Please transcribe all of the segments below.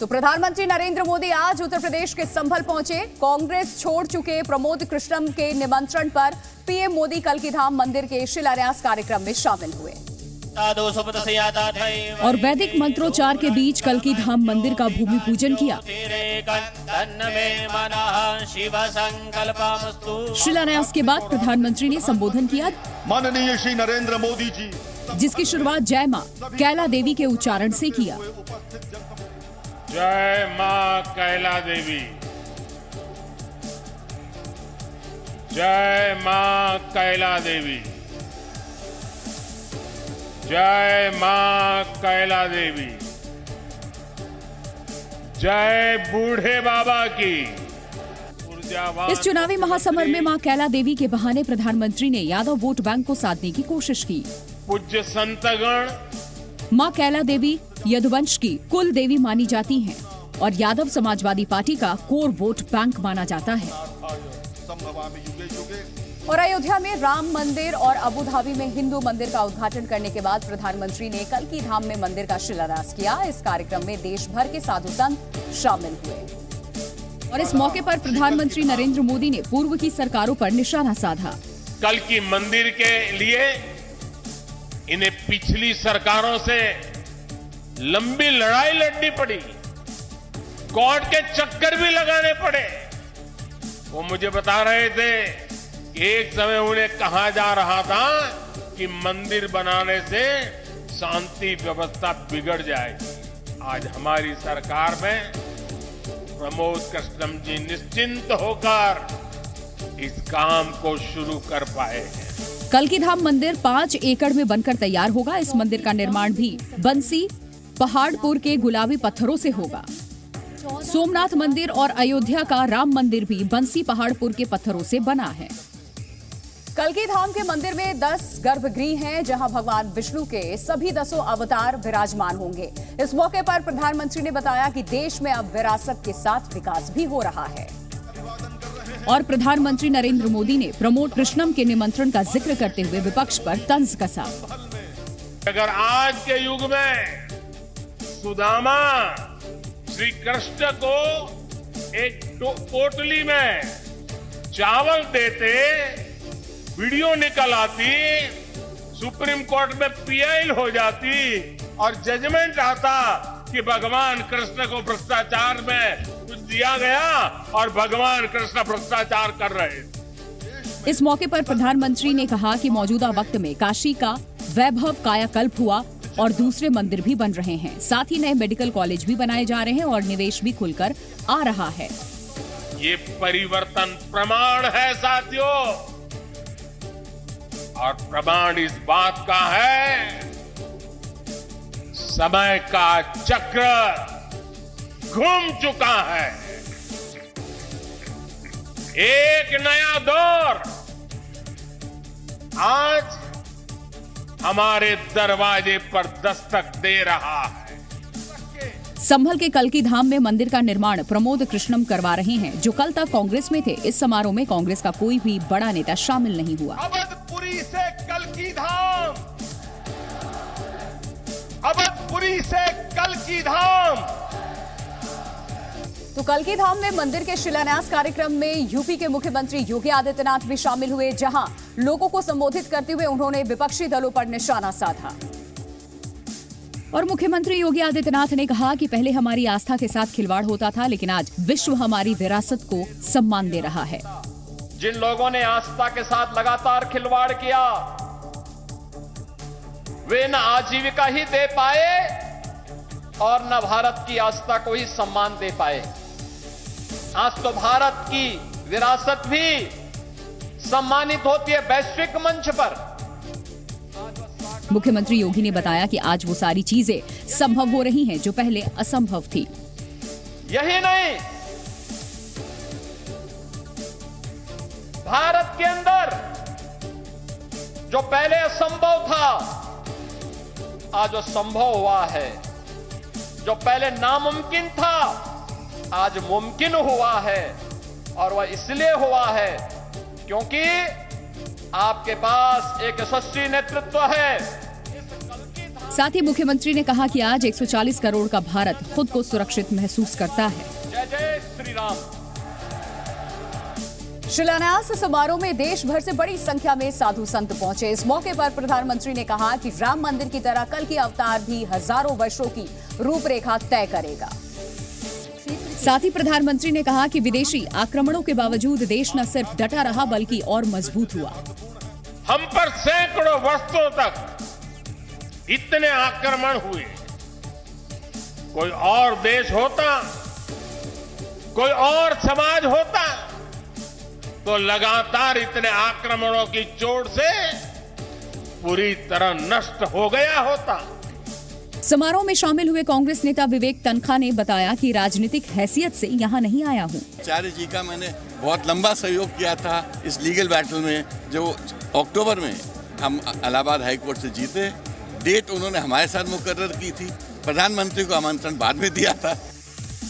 तो प्रधानमंत्री नरेंद्र मोदी आज उत्तर प्रदेश के संभल पहुंचे। कांग्रेस छोड़ चुके प्रमोद कृष्णम के निमंत्रण पर पीएम मोदी कल्कीधाम मंदिर के शिलान्यास कार्यक्रम में शामिल हुए और वैदिक मंत्रोच्चार के बीच कल्कीधाम मंदिर का भूमि पूजन किया। शिलान्यास के बाद प्रधानमंत्री ने संबोधन किया। माननीय श्री नरेंद्र मोदी जी, जिसकी शुरुआत जय मां कैला देवी के उच्चारण से किया। जय मां कैला देवी, जय मां कैला देवी, जय मां कैला देवी, जय बूढ़े बाबा की। इस चुनावी महासमर में मां कैला देवी के बहाने प्रधानमंत्री ने यादव वोट बैंक को साधने की कोशिश की। पूज्य संतगण, मां कैला देवी यदुवंश की कुल देवी मानी जाती हैं और यादव समाजवादी पार्टी का कोर वोट बैंक माना जाता है। और अयोध्या में राम मंदिर और अबू धाबी में हिंदू मंदिर का उद्घाटन करने के बाद प्रधानमंत्री ने कल्कीधाम में मंदिर का शिलान्यास किया। इस कार्यक्रम में देश भर के साधु संत शामिल हुए और इस मौके पर प्रधानमंत्री नरेंद्र मोदी ने पूर्व की सरकारों पर निशाना साधा। कल की मंदिर के लिए इन्हें पिछली सरकारों से लंबी लड़ाई लड़नी पड़ी, कोर्ट के चक्कर भी लगाने पड़े। वो मुझे बता रहे थे एक समय उन्हें कहा जा रहा था कि मंदिर बनाने से शांति व्यवस्था बिगड़ जाएगी। आज हमारी सरकार में प्रमोद कृष्णम जी निश्चिंत होकर इस काम को शुरू कर पाए हैं। कल्कीधाम मंदिर 5 एकड़ में बनकर तैयार होगा। इस मंदिर का निर्माण भी बंसी पहाड़पुर के गुलाबी पत्थरों से होगा। सोमनाथ मंदिर और अयोध्या का राम मंदिर भी बंसी पहाड़पुर के पत्थरों से बना है। कल्कीधाम के मंदिर में 10 गर्भगृह हैं, जहां भगवान विष्णु के सभी 10 अवतार विराजमान होंगे। इस मौके पर प्रधानमंत्री ने बताया कि देश में अब विरासत के साथ विकास भी हो रहा है। और प्रधानमंत्री नरेंद्र मोदी ने प्रमोद कृष्णम के निमंत्रण का जिक्र करते हुए विपक्ष पर तंज कसा। अगर आज के युग में सुदामा श्री कृष्ण को एक पोटली में चावल देते, वीडियो निकल आती, सुप्रीम कोर्ट में पीआई हो जाती और जजमेंट आता कि भगवान कृष्ण को भ्रष्टाचार में कुछ दिया गया और भगवान कृष्ण भ्रष्टाचार कर रहे। इस मौके पर प्रधानमंत्री ने कहा कि मौजूदा वक्त में काशी का वैभव कायाकल्प हुआ और दूसरे मंदिर भी बन रहे हैं। साथ ही नए मेडिकल कॉलेज भी बनाए जा रहे हैं और निवेश भी खुलकर आ रहा है। ये परिवर्तन प्रमाण है साथियों, और प्रमाण इस बात का है समय का चक्र घूम चुका है। एक नया दौर आज हमारे दरवाजे पर दस्तक दे रहा है। संभल के कल्कीधाम में मंदिर का निर्माण प्रमोद कृष्णम करवा रहे हैं, जो कल तक कांग्रेस में थे। इस समारोह में कांग्रेस का कोई भी बड़ा नेता शामिल नहीं हुआ। अवधपुरी से कल्कीधाम, अवधपुरी से कल्कीधाम। तो कल्कीधाम में मंदिर के शिलान्यास कार्यक्रम में यूपी के मुख्यमंत्री योगी आदित्यनाथ भी शामिल हुए, जहां लोगों को संबोधित करते हुए उन्होंने विपक्षी दलों पर निशाना साधा। और मुख्यमंत्री योगी आदित्यनाथ ने कहा कि पहले हमारी आस्था के साथ खिलवाड़ होता था, लेकिन आज विश्व हमारी विरासत को सम्मान दे रहा है। जिन लोगों ने आस्था के साथ लगातार खिलवाड़ किया, वे न आजीविका ही दे पाए और न भारत की आस्था को ही सम्मान दे पाए। आज तो भारत की विरासत भी सम्मानित होती है वैश्विक मंच पर। मुख्यमंत्री योगी ने बताया कि आज वो सारी चीजें संभव हो रही हैं जो पहले असंभव थी। यही नहीं, भारत के अंदर जो पहले असंभव था आज वो संभव हुआ है। जो पहले नामुमकिन था आज मुमकिन हुआ है, और वह इसलिए हुआ है क्योंकि आपके पास एक यशस्वी नेतृत्व है। साथ ही मुख्यमंत्री ने कहा कि आज 140 करोड़ का भारत खुद को सुरक्षित महसूस करता है। जय जय श्री राम। शिलान्यास समारोह में देश भर से बड़ी संख्या में साधु संत पहुंचे। इस मौके पर प्रधानमंत्री ने कहा कि राम मंदिर की तरह कल की अवतार भी हजारों वर्षों की रूपरेखा तय करेगा। साथ ही प्रधानमंत्री ने कहा कि विदेशी आक्रमणों के बावजूद देश न सिर्फ डटा रहा बल्कि और मजबूत हुआ। हम पर सैकड़ों वर्षों तक इतने आक्रमण हुए, कोई और देश होता, कोई और समाज होता तो लगातार इतने आक्रमणों की चोट से पूरी तरह नष्ट हो गया होता। समारोह में शामिल हुए कांग्रेस नेता विवेक तनखा ने बताया कि राजनीतिक हैसियत से यहाँ नहीं आया हूँ। आचार्य जी का मैंने बहुत लंबा सहयोग किया था इस लीगल बैटल में, जो अक्टूबर में हम इलाहाबाद हाई कोर्ट से जीते। डेट उन्होंने हमारे साथ मुकर्रर की थी, प्रधानमंत्री को आमंत्रण बाद में दिया था।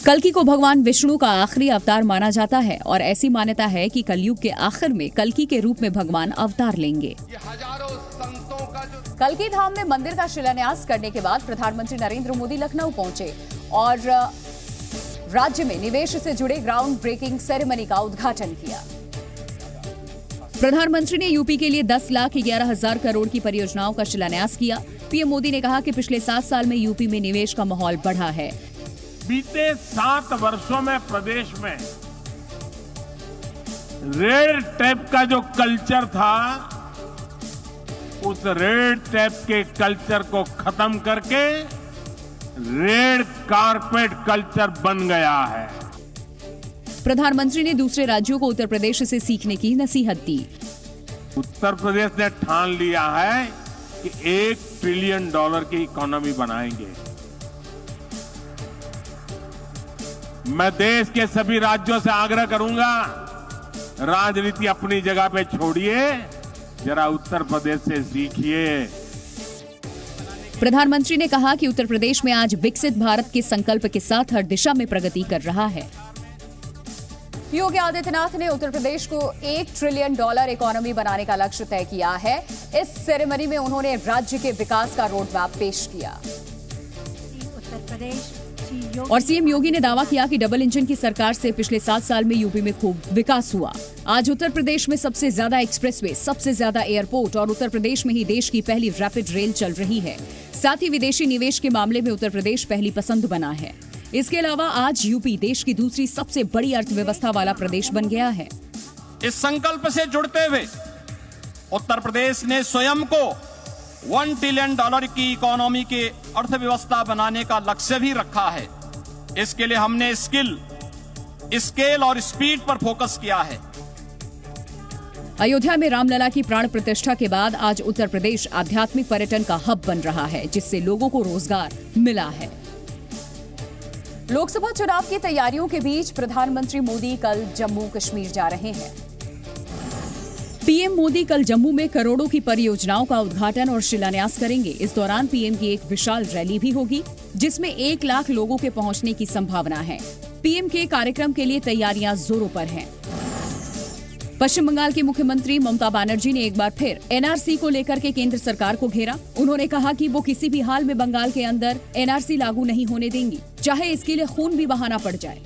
कल्कि को भगवान विष्णु का आखिरी अवतार माना जाता है और ऐसी मान्यता है कि कलयुग के आखिर में कल्कि के रूप में भगवान अवतार लेंगे। कल्कि धाम में मंदिर का शिलान्यास करने के बाद प्रधानमंत्री नरेंद्र मोदी लखनऊ पहुंचे और राज्य में निवेश से जुड़े ग्राउंड ब्रेकिंग सेरेमनी का उद्घाटन किया। प्रधानमंत्री ने यूपी के लिए 10,11,000 करोड़ की परियोजनाओं का शिलान्यास किया। पीएम मोदी ने कहा कि पिछले 7 साल में यूपी में निवेश का माहौल बढ़ा है। बीते 7 वर्षों में प्रदेश में रेड टेप का जो कल्चर था, उस रेड टेप के कल्चर को खत्म करके रेड कारपेट कल्चर बन गया है। प्रधानमंत्री ने दूसरे राज्यों को उत्तर प्रदेश से सीखने की नसीहत दी। उत्तर प्रदेश ने ठान लिया है कि $1 ट्रिलियन की इकोनॉमी बनाएंगे। मैं देश के सभी राज्यों से आग्रह करूंगा, राजनीति अपनी जगह पे छोड़िए, जरा उत्तर प्रदेश से सीखिए। प्रधानमंत्री ने कहा कि उत्तर प्रदेश में आज विकसित भारत के संकल्प के साथ हर दिशा में प्रगति कर रहा है। योगी आदित्यनाथ ने उत्तर प्रदेश को $1 ट्रिलियन इकोनॉमी बनाने का लक्ष्य तय किया है। इस सेरेमनी में उन्होंने राज्य के विकास का रोड मैप पेश किया। और सीएम योगी ने दावा किया कि डबल इंजन की सरकार से पिछले 7 साल में यूपी में खूब विकास हुआ। आज उत्तर प्रदेश में सबसे ज्यादा एक्सप्रेसवे, सबसे ज्यादा एयरपोर्ट और उत्तर प्रदेश में ही देश की पहली रैपिड रेल चल रही है। साथ ही विदेशी निवेश के मामले में उत्तर प्रदेश पहली पसंद बना है। इसके अलावा आज यूपी देश की दूसरी सबसे बड़ी अर्थव्यवस्था वाला प्रदेश बन गया है। इस संकल्प से जुड़ते हुए उत्तर प्रदेश ने स्वयं को $1 ट्रिलियन की इकोनॉमी की अर्थव्यवस्था बनाने का लक्ष्य भी रखा है। इसके लिए हमने स्केल और स्पीड पर फोकस किया है। अयोध्या में रामलला की प्राण प्रतिष्ठा के बाद आज उत्तर प्रदेश आध्यात्मिक पर्यटन का हब बन रहा है, जिससे लोगों को रोजगार मिला है। लोकसभा चुनाव की तैयारियों के बीच प्रधानमंत्री मोदी कल जम्मू कश्मीर जा रहे हैं। पीएम मोदी कल जम्मू में करोड़ों की परियोजनाओं का उद्घाटन और शिलान्यास करेंगे। इस दौरान पीएम की एक विशाल रैली भी होगी, जिसमें 1 लाख लोगों के पहुंचने की संभावना है। पीएम के कार्यक्रम के लिए तैयारियां जोरों पर हैं। पश्चिम बंगाल की मुख्यमंत्री ममता बनर्जी ने एक बार फिर एनआरसी को लेकर के केंद्र सरकार को घेरा। उन्होंने कहा कि वो किसी भी हाल में बंगाल के अंदर एनआरसी लागू नहीं होने देंगी, चाहे इसके लिए खून भी बहाना पड़ जाए।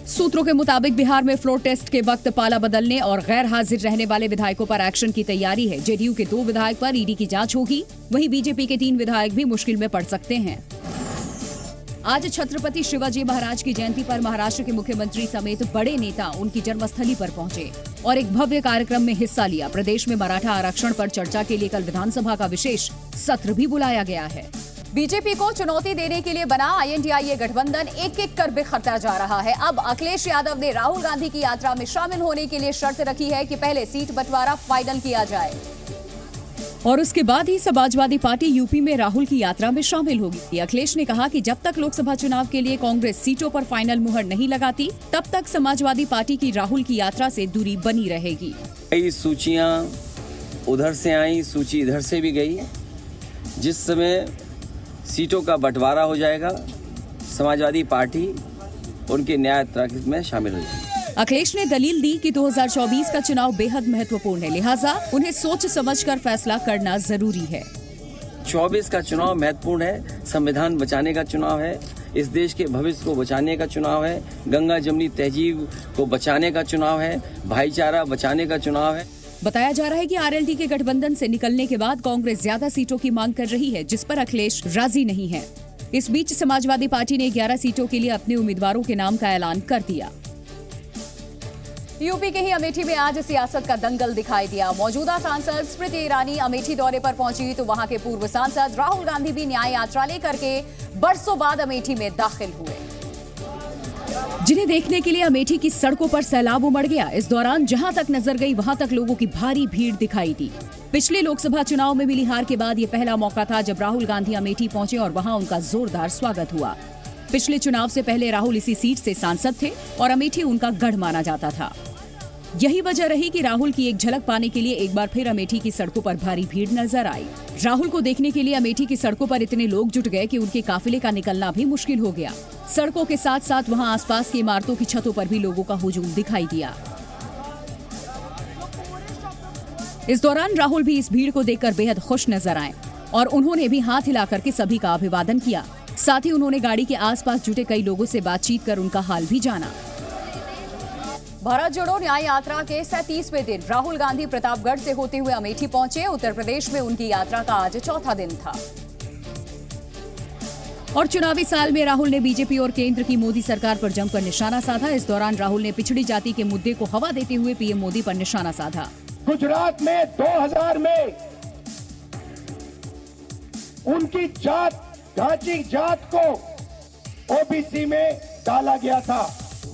सूत्रों के मुताबिक बिहार में फ्लोर टेस्ट के वक्त पाला बदलने और गैर हाजिर रहने वाले विधायकों पर एक्शन की तैयारी है। जेडीयू के 2 विधायक पर ईडी की जांच होगी, वहीं बीजेपी के 3 विधायक भी मुश्किल में पड़ सकते हैं। आज छत्रपति शिवाजी महाराज की जयंती पर महाराष्ट्र के मुख्यमंत्री समेत बड़े नेता उनकी जन्मस्थली पर पहुंचे और एक भव्य कार्यक्रम में हिस्सा लिया। प्रदेश में मराठा आरक्षण पर चर्चा के लिए कल विधानसभा का विशेष सत्र भी बुलाया गया है। बीजेपी को चुनौती देने के लिए बना INDIA गठबंधन एक-एक कर बिखरता जा रहा है। अब अखिलेश यादव ने राहुल गांधी की यात्रा में शामिल होने के लिए शर्त रखी है कि पहले सीट बंटवारा फाइनल किया जाए और उसके बाद ही समाजवादी पार्टी यूपी में राहुल की यात्रा में शामिल होगी। अखिलेश ने कहा कि जब तक लोकसभा चुनाव के लिए कांग्रेस सीटों पर फाइनल मुहर नहीं लगाती, तब तक समाजवादी पार्टी की राहुल की यात्रा से दूरी बनी रहेगी। कई सूचियां उधर से आई, सूची इधर से भी गई। जिस समय सीटों का बंटवारा हो जाएगा, समाजवादी पार्टी उनके न्याय यात्रा में शामिल हो जाएगी। अखिलेश ने दलील दी कि 2024 का चुनाव बेहद महत्वपूर्ण है, लिहाजा उन्हें सोच समझकर फैसला करना जरूरी है। 24 का चुनाव महत्वपूर्ण है, संविधान बचाने का चुनाव है, इस देश के भविष्य को बचाने का चुनाव है, गंगा जमुनी तहजीब को बचाने का चुनाव है, भाईचारा बचाने का चुनाव है। बताया जा रहा है कि आरएलडी के गठबंधन से निकलने के बाद कांग्रेस ज्यादा सीटों की मांग कर रही है, जिस पर अखिलेश राजी नहीं है। इस बीच समाजवादी पार्टी ने 11 सीटों के लिए अपने उम्मीदवारों के नाम का ऐलान कर दिया। यूपी के ही अमेठी में आज सियासत का दंगल दिखाई दिया। मौजूदा सांसद स्मृति ईरानी अमेठी दौरे पर पहुंची तो वहां के पूर्व सांसद राहुल गांधी भी न्याय यात्रा लेकर के बरसों बाद अमेठी में दाखिल हुए, जिन्हें देखने के लिए अमेठी की सड़कों पर सैलाब उमड़ गया। इस दौरान जहां तक नजर गई वहां तक लोगों की भारी भीड़ दिखाई दी। पिछले लोकसभा चुनाव में मिली हार के बाद ये पहला मौका था जब राहुल गांधी अमेठी पहुंचे और वहां उनका जोरदार स्वागत हुआ। पिछले चुनाव से पहले राहुल इसी सीट से सांसद थे और अमेठी उनका गढ़ माना जाता था। यही वजह रही कि राहुल की एक झलक पाने के लिए एक बार फिर अमेठी की सड़कों पर भारी भीड़ नजर आई। राहुल को देखने के लिए अमेठी की सड़कों पर इतने लोग जुट गए कि उनके काफिले का निकलना भी मुश्किल हो गया। सड़कों के साथ साथ वहां आसपास की इमारतों की छतों पर भी लोगों का हुजूम दिखाई दिया। इस दौरान राहुल भी इस भीड़ को देखकर बेहद खुश नजर आए और उन्होंने भी हाथ हिला करके सभी का अभिवादन किया। साथ ही उन्होंने गाड़ी के आसपास जुटे कई लोगों से बातचीत कर उनका हाल भी जाना। भारत जोड़ो न्याय यात्रा के 37वें दिन राहुल गांधी प्रतापगढ़ से होते हुए अमेठी पहुंचे। उत्तर प्रदेश में उनकी यात्रा का आज चौथा दिन था और चुनावी साल में राहुल ने बीजेपी और केंद्र की मोदी सरकार पर जमकर निशाना साधा। इस दौरान राहुल ने पिछड़ी जाति के मुद्दे को हवा देते हुए पीएम मोदी पर निशाना साधा। गुजरात में 2000 में उनकी घाटी जात को ओबीसी में डाला गया था।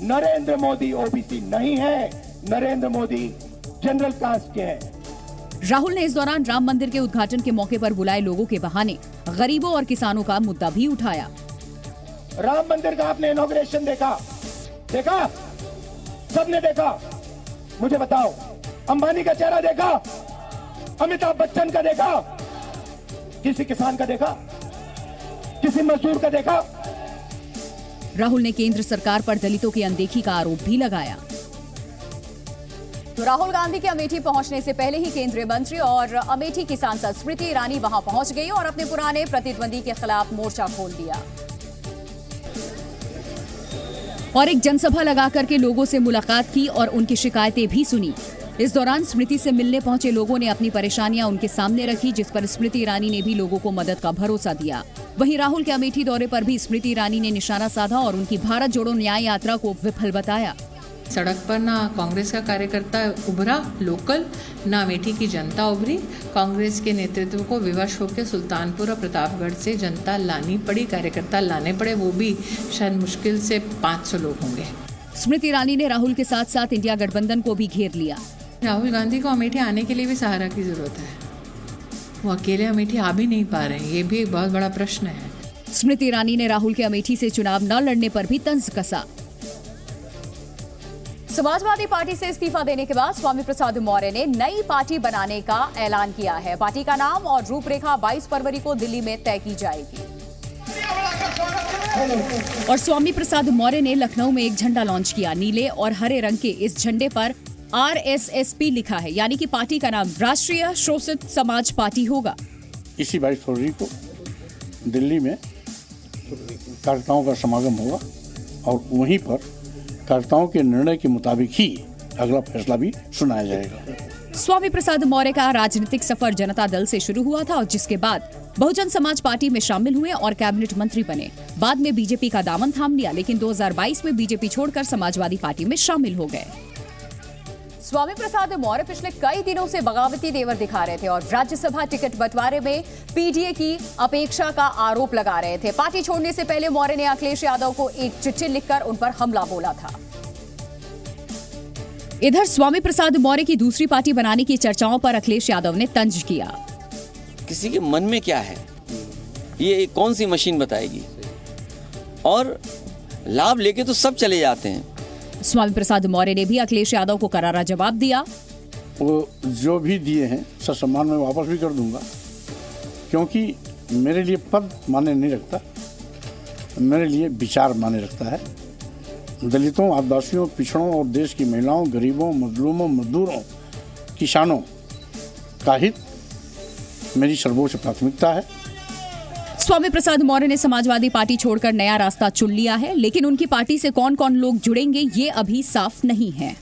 नरेंद्र मोदी ओबीसी नहीं है, नरेंद्र मोदी जनरल कास्ट के हैं। राहुल ने इस दौरान राम मंदिर के उद्घाटन के मौके पर बुलाए लोगों के बहाने गरीबों और किसानों का मुद्दा भी उठाया। राम मंदिर का आपने इनॉग्रेशन देखा? सबने देखा? मुझे बताओ, अंबानी का चेहरा देखा? अमिताभ बच्चन का देखा? किसी किसान का देखा? किसी मजदूर का देखा? राहुल ने केंद्र सरकार पर दलितों की अनदेखी का आरोप भी लगाया। तो राहुल गांधी के अमेठी पहुंचने से पहले ही केंद्रीय मंत्री और अमेठी की सांसद स्मृति ईरानी वहां पहुंच गई और अपने पुराने प्रतिद्वंदी के खिलाफ मोर्चा खोल दिया और एक जनसभा लगा करके लोगों से मुलाकात की और उनकी शिकायतें भी सुनी। इस दौरान स्मृति से मिलने पहुंचे लोगों ने अपनी परेशानियां उनके सामने रखी, जिस पर स्मृति ईरानी ने भी लोगों को मदद का भरोसा दिया। वहीं राहुल के अमेठी दौरे पर भी स्मृति ईरानी ने निशाना साधा और उनकी भारत जोड़ो न्याय यात्रा को विफल बताया। सड़क पर ना कांग्रेस का कार्यकर्ता उभरा लोकल, ना अमेठी की जनता उभरी। कांग्रेस के नेतृत्व को विवश होकर सुल्तानपुर और प्रतापगढ़ से जनता लानी पड़ी, कार्यकर्ता लाने पड़े, वो भी शायद मुश्किल से 500 लोग होंगे। स्मृति ईरानी ने राहुल के साथ साथ इंडिया गठबंधन को भी घेर लिया। राहुल गांधी को अमेठी आने के लिए भी सहारा की जरूरत है, वो अकेले अमेठी आ भी नहीं पा रहे हैं, ये भी एक बहुत बड़ा प्रश्न है। स्मृति ईरानी ने राहुल के अमेठी से चुनाव न लड़ने पर भी तंज कसा। समाजवादी पार्टी से इस्तीफा देने के बाद स्वामी प्रसाद मौर्य ने नई पार्टी बनाने का ऐलान किया है। पार्टी का नाम और रूपरेखा 22 फरवरी को दिल्ली में तय की जाएगी। और स्वामी प्रसाद मौर्य ने लखनऊ में एक झंडा लॉन्च किया। नीले और हरे रंग के इस झंडे पर RSSP लिखा है, यानी कि पार्टी का नाम राष्ट्रीय शोषित समाज पार्टी होगा। इसी 22 फरवरी को दिल्ली में कार्यकर्ताओं का समागम होगा और वहीं पर कार्यकर्ताओं के निर्णय के मुताबिक ही अगला फैसला भी सुनाया जाएगा। स्वामी प्रसाद मौर्य का राजनीतिक सफर जनता दल से शुरू हुआ था और जिसके बाद बहुजन समाज पार्टी में शामिल हुए और कैबिनेट मंत्री बने। बाद में बीजेपी का दामन थाम लिया, लेकिन 2022 में बीजेपी छोड़कर समाजवादी पार्टी में शामिल हो गए। स्वामी प्रसाद मौर्य पिछले कई दिनों से बगावती तेवर दिखा रहे थे और राज्यसभा टिकट बंटवारे में पीडीए की अपेक्षा का आरोप लगा रहे थे। पार्टी छोड़ने से पहले मौर्य ने अखिलेश यादव को एक चिट्ठी लिखकर उन पर हमला बोला था। इधर स्वामी प्रसाद मौर्य की दूसरी पार्टी बनाने की चर्चाओं पर अखिलेश यादव ने तंज किया। किसी के मन में क्या है, ये कौन सी मशीन बताएगी, और लाभ लेके तो सब चले जाते हैं। स्वामी प्रसाद मौर्य ने भी अखिलेश यादव को करारा जवाब दिया। वो जो भी दिए हैं ससम्मान में वापस भी कर दूंगा, क्योंकि मेरे लिए पद माने नहीं रखता, मेरे लिए विचार माने रखता है। दलितों, आदिवासियों, पिछड़ों और देश की महिलाओं, गरीबों, मजलूमों, मजदूरों, किसानों का हित मेरी सर्वोच्च प्राथमिकता है। स्वामी प्रसाद मौर्य ने समाजवादी पार्टी छोड़कर नया रास्ता चुन लिया है, लेकिन उनकी पार्टी से कौन कौन लोग जुड़ेंगे ये अभी साफ नहीं है।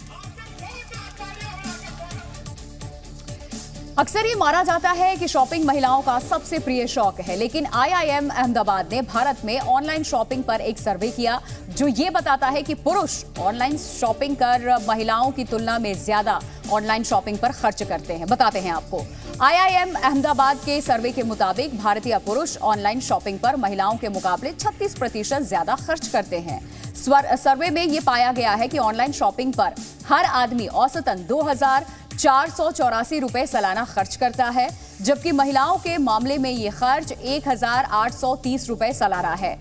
अक्सर ये माना जाता है कि शॉपिंग महिलाओं का सबसे प्रिय शौक है, लेकिन IIM अहमदाबाद ने भारत में ऑनलाइन शॉपिंग पर एक सर्वे किया जो ये बताता है कि पुरुष ऑनलाइन शॉपिंग कर महिलाओं की तुलना में ज्यादा ऑनलाइन शॉपिंग पर खर्च करते हैं। बताते हैं आपको। IIM अहमदाबाद के सर्वे के मुताबिक भारतीय पुरुष ऑनलाइन शॉपिंग पर महिलाओं के मुकाबले 36% ज्यादा खर्च करते हैं। सर्वे में ये पाया गया है कि ऑनलाइन शॉपिंग पर हर आदमी औसतन 2,484 रुपए सालाना खर्च करता है, जबकि महिलाओं के मामले में ये खर्च 1,830 रुपए सालाना है।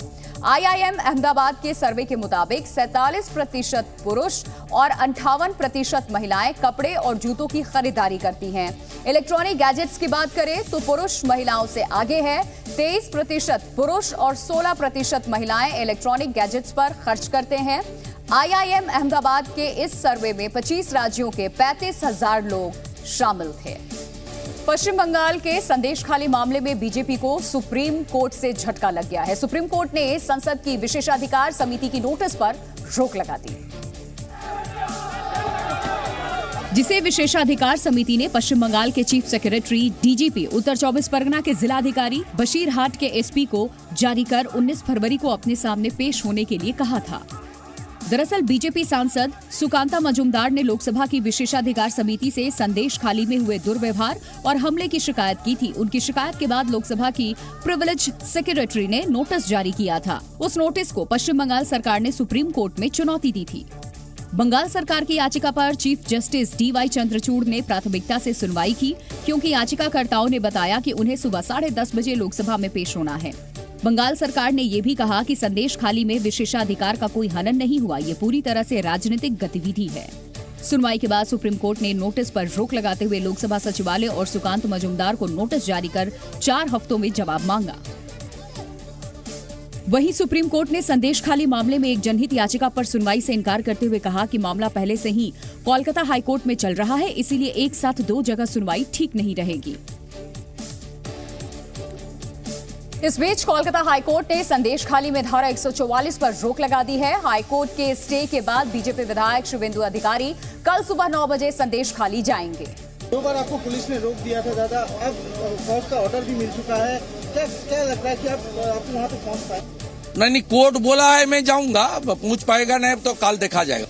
IIM अहमदाबाद के सर्वे के मुताबिक 47% पुरुष और 58% महिलाएं कपड़े और जूतों की खरीदारी करती हैं। इलेक्ट्रॉनिक गैजेट्स की बात करें तो पुरुष महिलाओं से आगे है। 23% पुरुष और 16% महिलाएं इलेक्ट्रॉनिक गैजेट्स पर खर्च करते हैं। IIM अहमदाबाद के इस सर्वे में 25 राज्यों के 35,000 लोग शामिल थे। पश्चिम बंगाल के संदेशखाली मामले में बीजेपी को सुप्रीम कोर्ट से झटका लग गया है। सुप्रीम कोर्ट ने संसद की विशेषाधिकार समिति की नोटिस पर रोक लगा दी, जिसे विशेषाधिकार समिति ने पश्चिम बंगाल के चीफ सेक्रेटरी, DGP, उत्तर 24 परगना के जिलाधिकारी, बशीरहाट के SP को जारी कर 19 फरवरी को अपने सामने पेश होने के लिए कहा था। दरअसल बीजेपी सांसद सुकांता मजुमदार ने लोकसभा की विशेषाधिकार समिति से संदेशखाली में हुए दुर्व्यवहार और हमले की शिकायत की थी। उनकी शिकायत के बाद लोकसभा की प्रिविलेज सेक्रेटरी ने नोटिस जारी किया था। उस नोटिस को पश्चिम बंगाल सरकार ने सुप्रीम कोर्ट में चुनौती दी थी। बंगाल सरकार की याचिका पर चीफ जस्टिस DY चंद्रचूड़ ने प्राथमिकता से सुनवाई की, क्योंकि याचिकाकर्ताओं ने बताया कि उन्हें सुबह 10:30 बजे लोकसभा में पेश होना है। बंगाल सरकार ने यह भी कहा कि संदेशखाली में विशेषाधिकार का कोई हनन नहीं हुआ, ये पूरी तरह से राजनीतिक गतिविधि है। सुनवाई के बाद सुप्रीम कोर्ट ने नोटिस पर रोक लगाते हुए लोकसभा सचिवालय और सुकांत मजुमदार को नोटिस जारी कर 4 हफ्तों में जवाब मांगा। वहीं सुप्रीम कोर्ट ने संदेशखाली मामले में एक जनहित याचिका पर सुनवाई से इनकार करते हुए कहा कि मामला पहले से ही कोलकाता हाईकोर्ट में चल रहा है, इसीलिए एक साथ 2 जगह सुनवाई ठीक नहीं रहेगी। इस बीच कोलकाता हाईकोर्ट ने संदेशखाली में धारा 144 पर रोक लगा दी है। हाईकोर्ट के स्टे के बाद बीजेपी विधायक शिवेंदु अधिकारी कल सुबह 9 बजे संदेशखाली जाएंगे। 2 बार आपको पुलिस ने रोक दिया था दादा, अब कोर्ट का ऑर्डर भी मिल चुका है, क्या लगता है कि आप वहाँ पे पहुँच पाए? नहीं, कोर्ट बोला है मैं जाऊंगा, पहुँच पाएगा नहीं तो कल देखा जाएगा।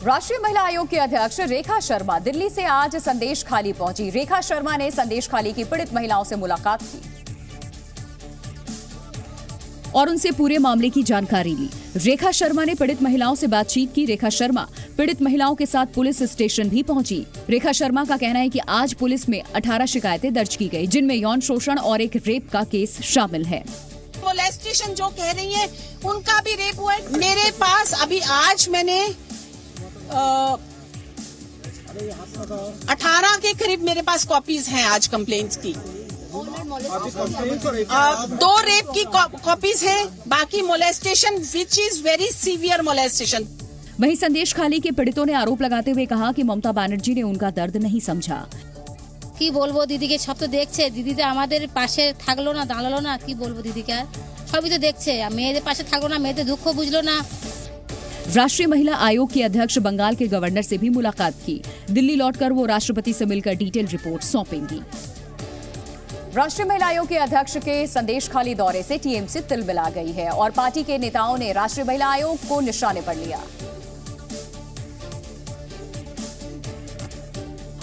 राष्ट्रीय महिला आयोग की अध्यक्ष रेखा शर्मा दिल्ली से आज संदेशखाली पहुंची। रेखा शर्मा ने संदेशखाली की पीड़ित महिलाओं से मुलाकात की और उनसे पूरे मामले की जानकारी ली। रेखा शर्मा ने पीड़ित महिलाओं से बातचीत की। रेखा शर्मा पीड़ित महिलाओं के साथ पुलिस स्टेशन भी पहुंची। रेखा शर्मा का कहना है कि आज पुलिस में 18 शिकायतें दर्ज की गई, जिनमें यौन शोषण और एक रेप का केस शामिल है। मोलेस्टेशन जो कह रही है उनका भी रेप हुआ है। मेरे पास अभी आज मैंने 18 के करीब मेरे पास कॉपीज हैं आज कंप्लेंट्स की। 2 रेप की कॉपीज हैं, बाकी molestation which is very severe molestation. वहीं संदेशखाली के पीड़ितों ने आरोप लगाते हुए कहा कि ममता बनर्जी ने उनका दर्द नहीं समझा। কি বলবো দিদিকে, সব তো দেখছে, দিদি তো আমাদের পাশে থাকলো না, দাঁড়ালো না, কি বলবো দিদিকে, আর সবই তো দেখছে, মেয়েদের পাশে থাকলো না, मेरे दुख बुझलो ना। राष्ट्रीय महिला आयोग की अध्यक्ष बंगाल के गवर्नर से भी मुलाकात की। दिल्ली लौटकर वो राष्ट्रपति से मिलकर डिटेल रिपोर्ट सौंपेंगी। राष्ट्रीय महिला आयोग के अध्यक्ष के संदेशखाली दौरे से टीएमसी तिलमिला गई है और पार्टी के नेताओं ने राष्ट्रीय महिला आयोग को निशाने पर लिया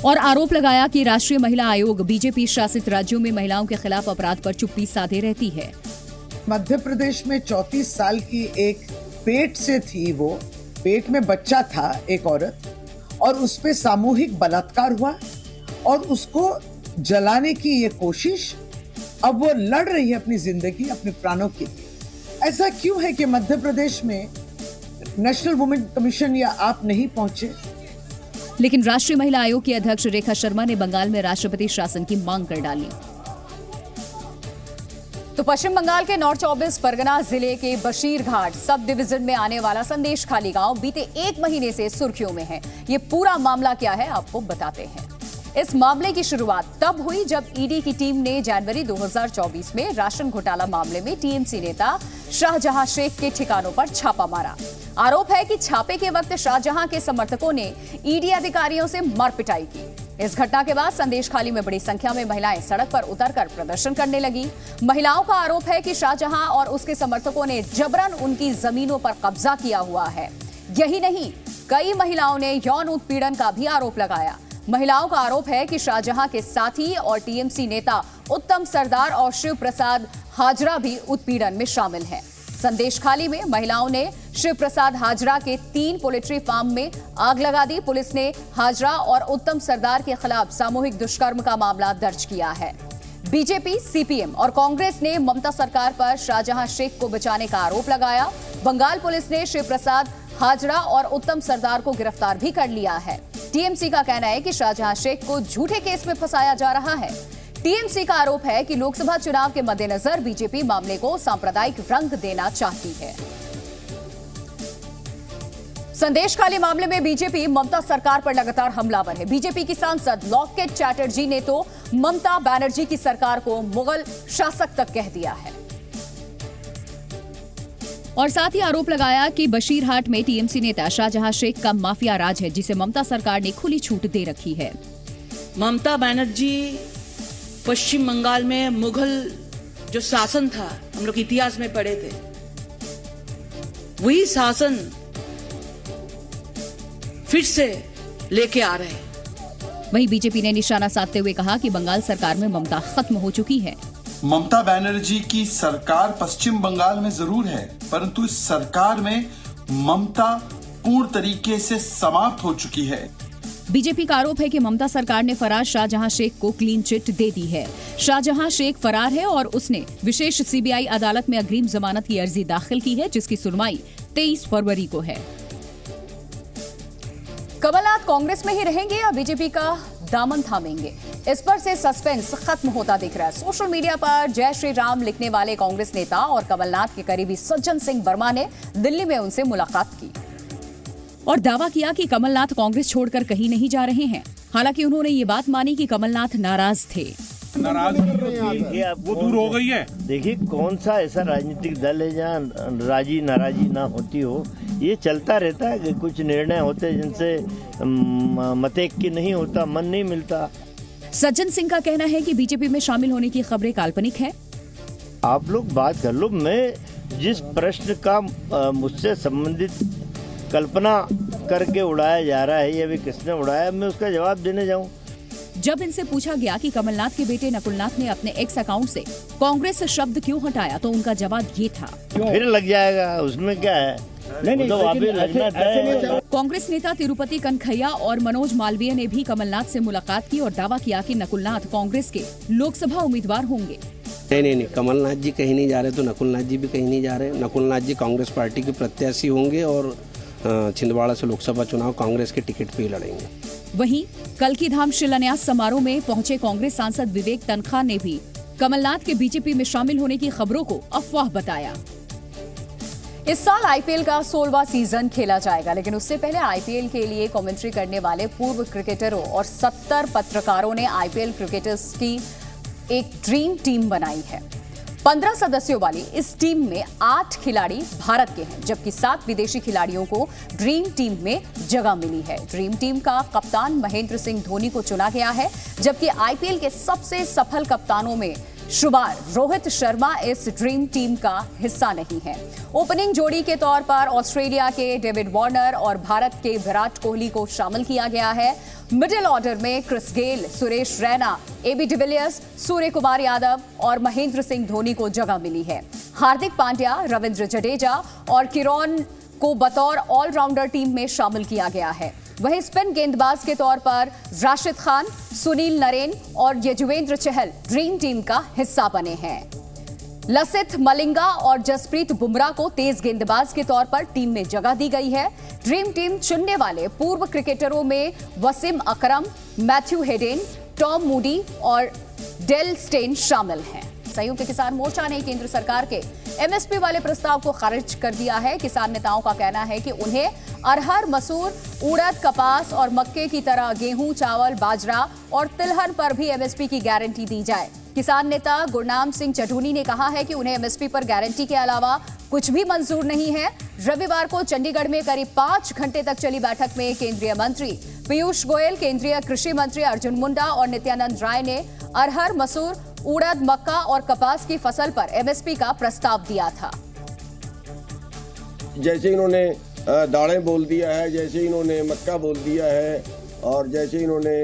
और आरोप लगाया कि राष्ट्रीय महिला आयोग बीजेपी शासित राज्यों में महिलाओं के खिलाफ अपराध पर चुप्पी साधे रहती है। मध्य प्रदेश में 34 साल की एक पेट से थी, वो पेट में बच्चा था एक औरत, और उस पे सामूहिक बलात्कार हुआ और उसको जलाने की ये कोशिश। अब वो लड़ रही है अपनी जिंदगी, अपने प्राणों के लिए। ऐसा क्यों है कि मध्य प्रदेश में नेशनल वुमेन कमीशन या आप नहीं पहुंचे? लेकिन राष्ट्रीय महिला आयोग की अध्यक्ष रेखा शर्मा ने बंगाल में राष्ट्रपति शासन की मांग कर डाली। तो पश्चिम बंगाल के नॉर्थ 24 परगना जिले के बशीरघाट सब डिवीजन में आने वाला संदेशखाली गांव बीते 1 महीने से सुर्खियों में है। ये पूरा मामला क्या है आपको बताते हैं। इस मामले की शुरुआत तब हुई जब ईडी की टीम ने जनवरी 2024 में राशन घोटाला मामले में टीएमसी नेता शाहजहां शेख के ठिकानों पर छापा मारा। आरोप है कि छापे के वक्त शाहजहां के समर्थकों ने ईडी अधिकारियों से मारपिटाई की। इस घटना के बाद संदेशखाली में बड़ी संख्या में महिलाएं सड़क पर उतरकर प्रदर्शन करने लगी। महिलाओं का आरोप है कि शाहजहां और उसके समर्थकों ने जबरन उनकी जमीनों पर कब्जा किया हुआ है। यही नहीं, कई महिलाओं ने यौन उत्पीड़न का भी आरोप लगाया। महिलाओं का आरोप है कि शाहजहां के साथी और टीएमसी नेता उत्तम सरदार और शिव प्रसाद हाजरा भी उत्पीड़न में शामिल हैं। संदेशखाली में महिलाओं ने शिव प्रसाद हाजरा के 3 पोल्ट्री फार्म में आग लगा दी। पुलिस ने हाजरा और उत्तम सरदार के खिलाफ सामूहिक दुष्कर्म का मामला दर्ज किया है। बीजेपी, सीपीएम और कांग्रेस ने ममता सरकार पर शाहजहां शेख को बचाने का आरोप लगाया। बंगाल पुलिस ने शिव प्रसाद हाजरा और उत्तम सरदार को गिरफ्तार भी कर लिया है। टीएमसी का कहना है कि शाहजहां शेख को झूठे केस में फंसाया जा रहा है। टीएमसी का आरोप है कि लोकसभा चुनाव के मद्देनजर बीजेपी मामले को सांप्रदायिक रंग देना चाहती है। संदेशखाली मामले में बीजेपी ममता सरकार पर लगातार हमलावर है। बीजेपी की सांसद लॉकेट चैटर्जी ने तो ममता बनर्जी की सरकार को मुगल शासक तक कह दिया है और साथ ही आरोप लगाया कि बशीरहाट में टीएमसी नेता शाहजहां शेख का माफिया राज है, जिसे ममता सरकार ने खुली छूट दे रखी है। ममता बनर्जी पश्चिम बंगाल में मुगल जो शासन था, हम लोग इतिहास में पढ़े थे, वही शासन फिर से लेके आ रहे हैं। वहीं बीजेपी ने निशाना साधते हुए कहा कि बंगाल सरकार में ममता खत्म हो चुकी है। ममता बनर्जी की सरकार पश्चिम बंगाल में जरूर है, परंतु इस सरकार में ममता पूर्ण तरीके से समाप्त हो चुकी है। बीजेपी का आरोप है कि ममता सरकार ने फरार शाहजहां शेख को क्लीन चिट दे दी है। शाहजहां शेख फरार है और उसने विशेष सीबीआई अदालत में अग्रिम जमानत की अर्जी दाखिल की है, जिसकी सुनवाई 23 फरवरी को है। कमलनाथ कांग्रेस में ही रहेंगे या बीजेपी का दामन थामेंगे, इस पर से सस्पेंस खत्म होता दिख रहा है। सोशल मीडिया पर जय श्री राम लिखने वाले कांग्रेस नेता और कमलनाथ के करीबी सज्जन सिंह वर्मा ने दिल्ली में उनसे मुलाकात की और दावा किया कि कमलनाथ कांग्रेस छोड़कर कहीं नहीं जा रहे हैं। हालांकि उन्होंने ये बात मानी कि कमलनाथ नाराज थे। नाराज वो दूर हो गई है। देखिए, कौन सा ऐसा राजनीतिक दल है जहाँ राजी नाराजी ना होती हो। ये चलता रहता है कि कुछ निर्णय होते जिनसे मतेक की नहीं होता, मन नहीं मिलता। सज्जन सिंह का कहना है कि बीजेपी में शामिल होने की खबरें काल्पनिक है। आप लोग बात कर लो, मैं जिस प्रश्न का मुझसे संबंधित कल्पना करके उड़ाया जा रहा है, ये भी किसने उड़ाया, मैं उसका जवाब देने जाऊं। जब इनसे पूछा गया कि कमलनाथ के बेटे नकुलनाथ ने अपने एक्स अकाउंट से कांग्रेस शब्द क्यों हटाया, तो उनका जवाब ये था, फिर लग जाएगा, उसमें क्या है। नहीं, तो ऐसे कांग्रेस नेता तिरुपति कनखैया और मनोज मालवीय ने भी कमलनाथ से मुलाकात की और दावा किया कि नकुलनाथ कांग्रेस के लोकसभा उम्मीदवार होंगे। नहीं, कमलनाथ जी कहीं नहीं जा रहे, तो नकुलनाथ जी भी कहीं नहीं जा रहे। नकुलनाथ जी कांग्रेस पार्टी के प्रत्याशी होंगे और छिंदवाड़ा से लोकसभा चुनाव कांग्रेस के टिकट पे लड़ेंगे। वहीं कल्की धाम शिलान्यास समारोह में पहुंचे कांग्रेस सांसद विवेक तनखा ने भी कमलनाथ के बीजेपी में शामिल होने की खबरों को अफवाह बताया। इस साल आईपीएल का 16वां सीजन खेला जाएगा, लेकिन उससे पहले आईपीएल के लिए कमेंट्री करने वाले पूर्व क्रिकेटरों और 70 पत्रकारों ने आईपीएल क्रिकेटर्स की एक ड्रीम टीम बनाई है। 15 सदस्यों वाली इस टीम में 8 खिलाड़ी भारत के हैं, जबकि 7 विदेशी खिलाड़ियों को ड्रीम टीम में जगह मिली है। ड्रीम टीम का कप्तान महेंद्र सिंह धोनी को चुना गया है, जबकि आईपीएल के सबसे सफल कप्तानों में शुमार रोहित शर्मा इस ड्रीम टीम का हिस्सा नहीं है। ओपनिंग जोड़ी के तौर पर ऑस्ट्रेलिया के डेविड वार्नर और भारत के विराट कोहली को शामिल किया गया है। मिडिल ऑर्डर में Chris Gayle, Suresh Raina, AB de Villiers, Surya Kumar Yadav और महेंद्र सिंह धोनी को जगह मिली है। हार्दिक पांड्या, रविंद्र जडेजा और किरण को बतौर ऑलराउंडर टीम में शामिल किया गया है। वहीं स्पिन गेंदबाज के तौर पर राशिद खान, सुनील नरेन और यजुवेंद्र चहल ड्रीम टीम का हिस्सा बने हैं। लसिथ मलिंगा और जसप्रीत बुमराह को तेज गेंदबाज के तौर पर टीम में जगह दी गई है। ड्रीम टीम चुनने वाले पूर्व क्रिकेटरों में वसीम अकरम, मैथ्यू हेडेन, टॉम मूडी और डेल स्टेन शामिल हैं। संयुक्त किसान मोर्चा ने केंद्र सरकार के एमएसपी वाले प्रस्ताव को खारिज कर दिया है। किसान नेताओं का कहना है कि उन्हें अरहर, मसूर, उड़द, कपास और मक्के की तरह गेहूं, चावल, बाजरा और तिलहन पर भी एमएसपी की गारंटी दी जाए। किसान नेता गुरनाम सिंह चढ़ूनी ने कहा है कि उन्हें एमएसपी पर गारंटी के अलावा कुछ भी मंजूर नहीं है। रविवार को चंडीगढ़ में करीब 5 घंटे तक चली बैठक में केंद्रीय मंत्री पीयूष गोयल, केंद्रीय कृषि मंत्री अर्जुन मुंडा और नित्यानंद राय ने अरहर, मसूर, उड़द, मक्का और कपास की फसल पर एमएसपी का प्रस्ताव दिया था। जैसे इन्होंने दालें बोल दिया है, जैसे इन्होंने मक्का बोल दिया है और जैसे इन्होंने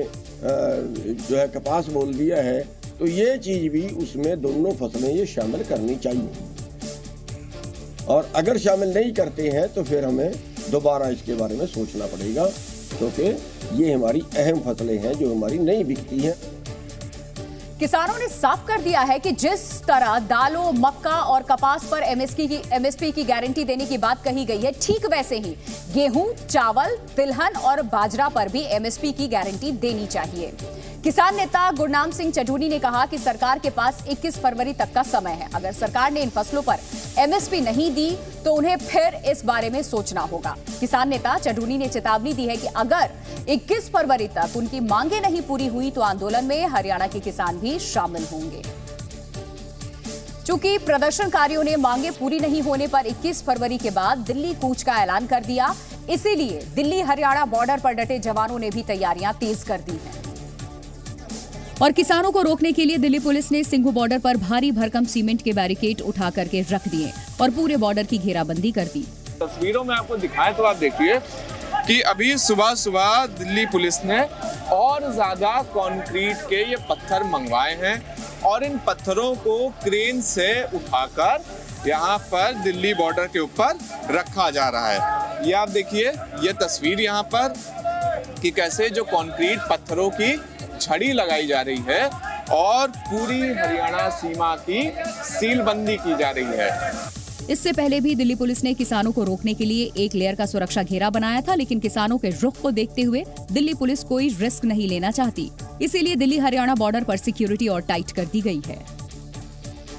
जो है कपास बोल दिया है, तो ये चीज भी उसमें दोनों फसलें ये शामिल करनी चाहिए। और अगर शामिल नहीं करते हैं तो फिर हमें दोबारा इसके बारे में सोचना पड़ेगा, क्योंकि ये हमारी अहम फसलें हैं जो हमारी नहीं बिकती हैं। किसानों ने साफ कर दिया है कि जिस तरह दालों, मक्का और कपास पर एमएसपी की गारंटी देने की बात कही गई है, ठीक वैसे ही गेहूं, चावल, तिलहन और बाजरा पर भी एमएसपी की गारंटी देनी चाहिए। किसान नेता गुरनाम सिंह चढ़ूनी ने कहा कि सरकार के पास 21 फरवरी तक का समय है। अगर सरकार ने इन फसलों पर एमएसपी नहीं दी तो उन्हें फिर इस बारे में सोचना होगा। किसान नेता चढ़ूनी ने चेतावनी दी है कि अगर 21 फरवरी तक उनकी मांगे नहीं पूरी हुई तो आंदोलन में हरियाणा के किसान भी शामिल होंगे। चूंकि प्रदर्शनकारियों ने मांगे पूरी नहीं होने पर 21 फरवरी के बाद दिल्ली कूच का ऐलान कर दिया, इसीलिए दिल्ली हरियाणा बॉर्डर पर डटे जवानों ने भी तैयारियां तेज कर दी हैं। और किसानों को रोकने के लिए दिल्ली पुलिस ने सिंघू बॉर्डर पर भारी भरकम सीमेंट के बैरिकेड उठा करके रख दिए और पूरे बॉर्डर की घेराबंदी कर दी। तस्वीरों में आपको दिखाएं तो आप देखिए कि अभी सुबह सुबह दिल्ली पुलिस ने और ज्यादा कंक्रीट के ये पत्थर मंगवाए हैं और इन पत्थरों को क्रेन से उठाकर यहाँ पर दिल्ली बॉर्डर के ऊपर रखा जा रहा है। ये आप देखिए, ये तस्वीर यहाँ पर कि कैसे जो कंक्रीट पत्थरों की छड़ी लगाई जा रही है और पूरी हरियाणा सीमा की सीलबंदी की जा रही है। इससे पहले भी दिल्ली पुलिस ने किसानों को रोकने के लिए एक लेयर का सुरक्षा घेरा बनाया था, लेकिन किसानों के रुख को देखते हुए दिल्ली पुलिस कोई रिस्क नहीं लेना चाहती, इसीलिए दिल्ली हरियाणा बॉर्डर पर सिक्योरिटी और टाइट कर दी गई है।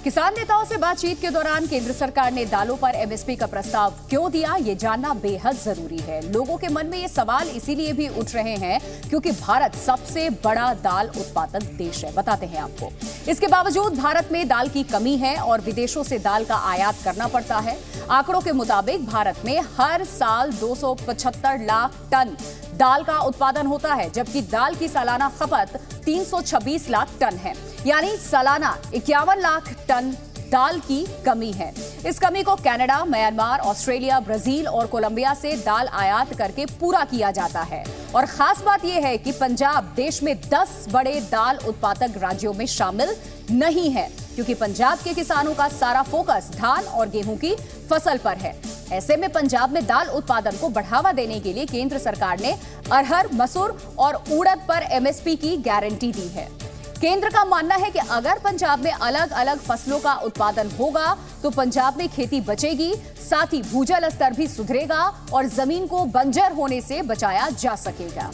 किसान नेताओं से बातचीत के दौरान केंद्र सरकार ने दालों पर एमएसपी का प्रस्ताव क्यों दिया, ये जानना बेहद जरूरी है। लोगों के मन में ये सवाल इसीलिए भी उठ रहे हैं क्योंकि भारत सबसे बड़ा दाल उत्पादक देश है। बताते हैं आपको, इसके बावजूद भारत में दाल की कमी है और विदेशों से दाल का आयात करना पड़ता है। आंकड़ों के मुताबिक भारत में हर साल 275 लाख टन दाल का उत्पादन होता है, जबकि दाल की सालाना खपत 326 लाख टन है, यानी सालाना 51 लाख टन दाल की कमी है। इस कमी को कनाडा, म्यांमार, ऑस्ट्रेलिया, ब्राजील और कोलंबिया से दाल आयात करके पूरा किया जाता है। और खास बात यह है कि पंजाब देश में 10 बड़े दाल उत्पादक राज्यों में शामिल नहीं है, क्योंकि पंजाब के किसानों का सारा फोकस धान और गेहूं की फसल पर है। ऐसे में पंजाब में दाल उत्पादन को बढ़ावा देने के लिए केंद्र सरकार ने अरहर, मसूर और उड़द पर एमएसपी की गारंटी दी है। केंद्र का मानना है कि अगर पंजाब में अलग अलग फसलों का उत्पादन होगा तो पंजाब में खेती बचेगी, साथ ही भूजल स्तर भी सुधरेगा और जमीन को बंजर होने से बचाया जा सकेगा,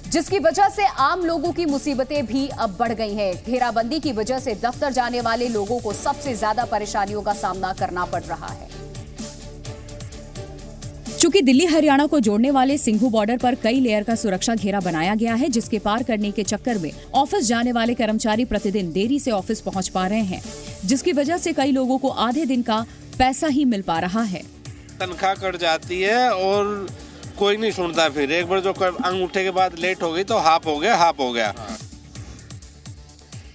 जिसकी वजह से आम लोगों की मुसीबतें भी अब बढ़ गई हैं। घेराबंदी की वजह से दफ्तर जाने वाले लोगों को सबसे ज्यादा परेशानियों का सामना करना पड़ रहा है। चूंकि दिल्ली हरियाणा को जोड़ने वाले सिंघू बॉर्डर पर कई लेयर का सुरक्षा घेरा बनाया गया है, जिसके पार करने के चक्कर में ऑफिस जाने वाले कर्मचारी प्रतिदिन देरी से ऑफिस पहुंच पा रहे हैं, जिसकी वजह से कई लोगों को आधे दिन का पैसा ही मिल पा रहा है। तनख्वाह कट जाती है और कोई नहीं सुनता। फिर एक बार जो अंगूठे के बाद लेट हो गई तो हाफ हो गया।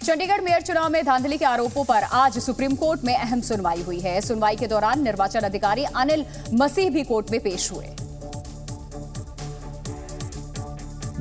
चंडीगढ़ मेयर चुनाव में धांधली के आरोपों पर आज सुप्रीम कोर्ट में अहम सुनवाई हुई है। सुनवाई के दौरान निर्वाचन अधिकारी अनिल मसीह भी कोर्ट में पेश हुए,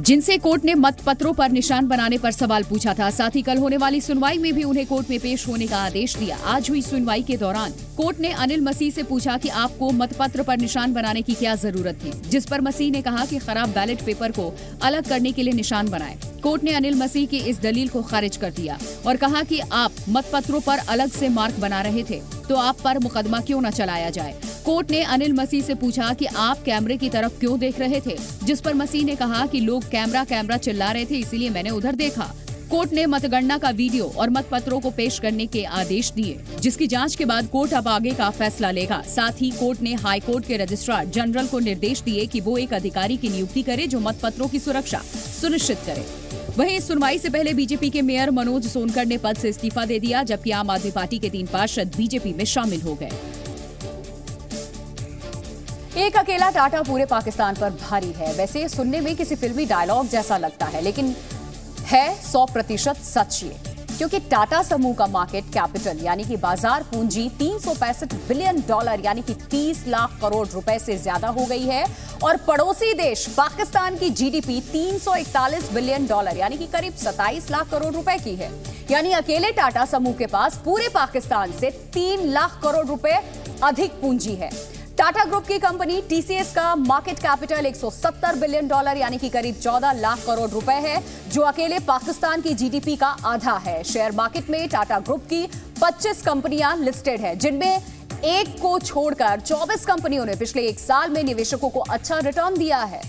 जिनसे कोर्ट ने मतपत्रों पर निशान बनाने पर सवाल पूछा था। साथ ही कल होने वाली सुनवाई में भी उन्हें कोर्ट में पेश होने का आदेश दिया। आज हुई सुनवाई के दौरान कोर्ट ने अनिल मसीह से पूछा कि आपको मतपत्र पर निशान बनाने की क्या जरूरत थी, जिस पर मसीह ने कहा कि खराब बैलेट पेपर को अलग करने के लिए निशान बनाए। कोर्ट ने अनिल मसीह की इस दलील को खारिज कर दिया और कहा कि आप मतपत्रों पर अलग से मार्क बना रहे थे तो आप पर मुकदमा क्यों न चलाया जाए। कोर्ट ने अनिल मसीह से पूछा कि आप कैमरे की तरफ क्यों देख रहे थे, जिस पर मसीह ने कहा कि लोग कैमरा चिल्ला रहे थे, इसीलिए मैंने उधर देखा। कोर्ट ने मतगणना का वीडियो और मतपत्रों को पेश करने के आदेश दिए, जिसकी जांच के बाद कोर्ट अब आगे का फैसला लेगा। साथ ही कोर्ट ने हाई कोर्ट के रजिस्ट्रार जनरल को निर्देश दिए कि वो एक अधिकारी की नियुक्ति करे जो मतपत्रों की सुरक्षा सुनिश्चित करे। वहीं इस सुनवाई से पहले बीजेपी के मेयर मनोज सोनकर ने पद से इस्तीफा दे दिया, जबकि आम आदमी पार्टी के 3 पार्षद बीजेपी में शामिल हो गए। एक अकेला टाटा पूरे पाकिस्तान पर भारी है। वैसे ये सुनने में किसी फिल्मी डायलॉग जैसा लगता है, लेकिन है 100% सच ये, क्योंकि टाटा समूह का मार्केट कैपिटल यानी कि बाजार पूंजी $365 बिलियन यानी कि 30 लाख करोड़ रुपए से ज्यादा हो गई है और पड़ोसी देश पाकिस्तान की जीडीपी $341 बिलियन यानी कि करीब 27 लाख करोड़ रुपए की है। यानी अकेले टाटा समूह के पास पूरे पाकिस्तान से 3 लाख करोड़ रुपए अधिक पूंजी है। टाटा ग्रुप की कंपनी टीसीएस का मार्केट कैपिटल $170 बिलियन यानी कि करीब 14 लाख करोड़ रुपए है, जो अकेले पाकिस्तान की जीडीपी का आधा है। शेयर मार्केट में टाटा ग्रुप की 25 कंपनियां लिस्टेड है, जिनमें एक को छोड़कर 24 कंपनियों ने पिछले 1 साल में निवेशकों को अच्छा रिटर्न दिया है।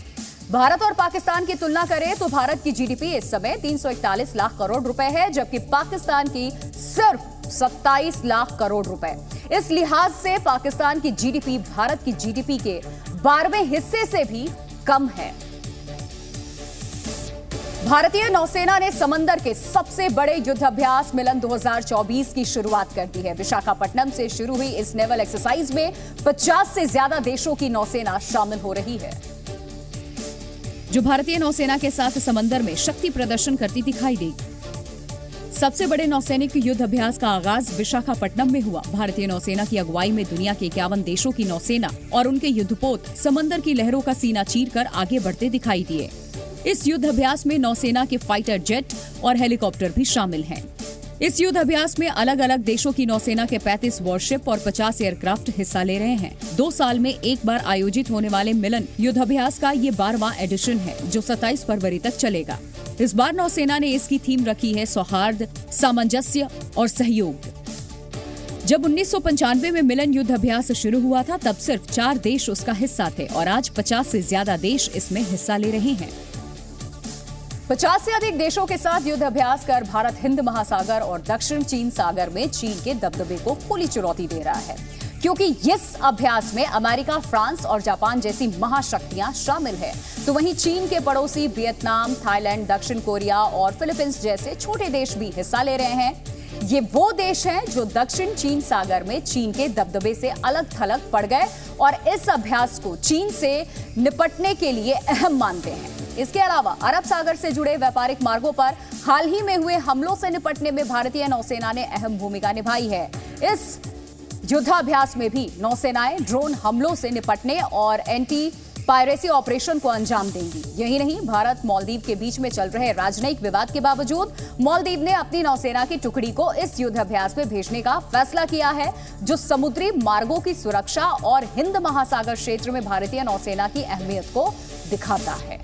भारत और पाकिस्तान की तुलना करें तो भारत की जीडीपी इस समय 341 लाख करोड़ रुपए है, जबकि पाकिस्तान की सिर्फ 27 लाख करोड़ रुपए। इस लिहाज से पाकिस्तान की जीडीपी भारत की जीडीपी के 12वें हिस्से से भी कम है। भारतीय नौसेना ने समंदर के सबसे बड़े युद्धाभ्यास मिलन 2024 की शुरुआत कर दी है। विशाखापट्टनम से शुरू हुई इस नेवल एक्सरसाइज में 50 से ज्यादा देशों की नौसेना शामिल हो रही है, जो भारतीय नौसेना के साथ समंदर में शक्ति प्रदर्शन करती दिखाई देगी। सबसे बड़े नौसैनिक युद्ध अभ्यास का आगाज विशाखापट्टनम में हुआ। भारतीय नौसेना की अगुवाई में दुनिया के 51 देशों की नौसेना और उनके युद्धपोत समंदर की लहरों का सीना चीरकर आगे बढ़ते दिखाई दिए। इस युद्ध अभ्यास में नौसेना के फाइटर जेट और हेलीकॉप्टर भी शामिल हैं। इस युद्ध अभ्यास में अलग अलग देशों की नौसेना के 35 वॉरशिप और 50 एयरक्राफ्ट हिस्सा ले रहे हैं। 2 साल में एक बार आयोजित होने वाले मिलन युद्धाभ्यास का ये 12वां एडिशन है, जो 27 फरवरी तक चलेगा। इस बार नौसेना ने इसकी थीम रखी है सौहार्द, सामंजस्य और सहयोग। जब 1995 में मिलन युद्ध अभ्यास शुरू हुआ था, तब सिर्फ 4 देश उसका हिस्सा थे और आज 50 से ज्यादा देश इसमें हिस्सा ले रहे हैं। 50 से अधिक देशों के साथ युद्ध अभ्यास कर भारत हिंद महासागर और दक्षिण चीन सागर में चीन के दबदबे को खुली चुनौती दे रहा है, क्योंकि इस अभ्यास में अमेरिका, फ्रांस और जापान जैसी महाशक्तियां शामिल है, तो वहीं चीन के पड़ोसी वियतनाम, थाईलैंड, दक्षिण कोरिया और फिलीपींस जैसे छोटे देश भी हिस्सा ले रहे हैं। ये वो देश हैं जो दक्षिण चीन सागर में चीन के दबदबे से अलग थलग पड़ गए और इस अभ्यास को चीन से निपटने के लिए अहम मानते हैं। इसके अलावा अरब सागर से जुड़े व्यापारिक मार्गों पर हाल ही में हुए हमलों से निपटने में भारतीय नौसेना ने अहम भूमिका निभाई है। इस युद्धाभ्यास में भी नौसेनाएं ड्रोन हमलों से निपटने और एंटी पायरेसी ऑपरेशन को अंजाम देंगी। यही नहीं, भारत मालदीव के बीच में चल रहे राजनयिक विवाद के बावजूद मालदीव ने अपनी नौसेना की टुकड़ी को इस युद्धाभ्यास में भेजने का फैसला किया है, जो समुद्री मार्गों की सुरक्षा और हिंद महासागर क्षेत्र में भारतीय नौसेना की अहमियत को दिखाता है।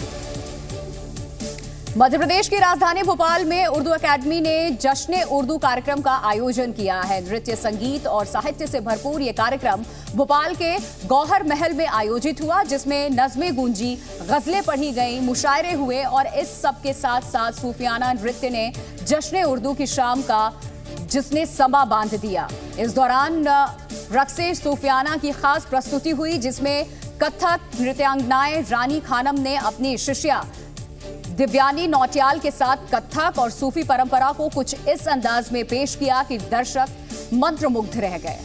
मध्य प्रदेश की राजधानी भोपाल में उर्दू अकादमी ने जश्न उर्दू कार्यक्रम का आयोजन किया है। नृत्य, संगीत और साहित्य से भरपूर ये कार्यक्रम भोपाल के गौहर महल में आयोजित हुआ, जिसमें नज़में गूंजी, गजलें पढ़ी गईं, मुशायरे हुए और इस सब के साथ साथ सूफियाना नृत्य ने जश्न उर्दू की शाम का जिसने समा बांध दिया। इस दौरान रक्से सूफियाना की खास प्रस्तुति हुई, जिसमें कथक नृत्यांगनाएं रानी खानम ने अपनी शिष्या दिव्यानी नौटियाल के साथ कथक और सूफी परंपरा को कुछ इस अंदाज में पेश किया कि दर्शक मंत्रमुग्ध रह गए।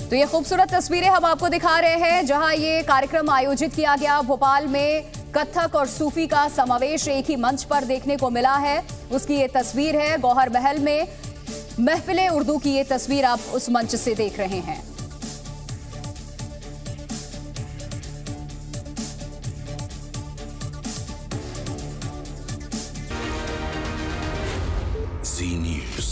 तो ये खूबसूरत तस्वीरें हम आपको दिखा रहे हैं, जहां ये कार्यक्रम आयोजित किया गया। भोपाल में कथक और सूफी का समावेश एक ही मंच पर देखने को मिला है। उसकी ये तस्वीर है गौहर महल में। महफिले उर्दू की ये तस्वीर आप उस मंच से देख रहे हैं। Z News.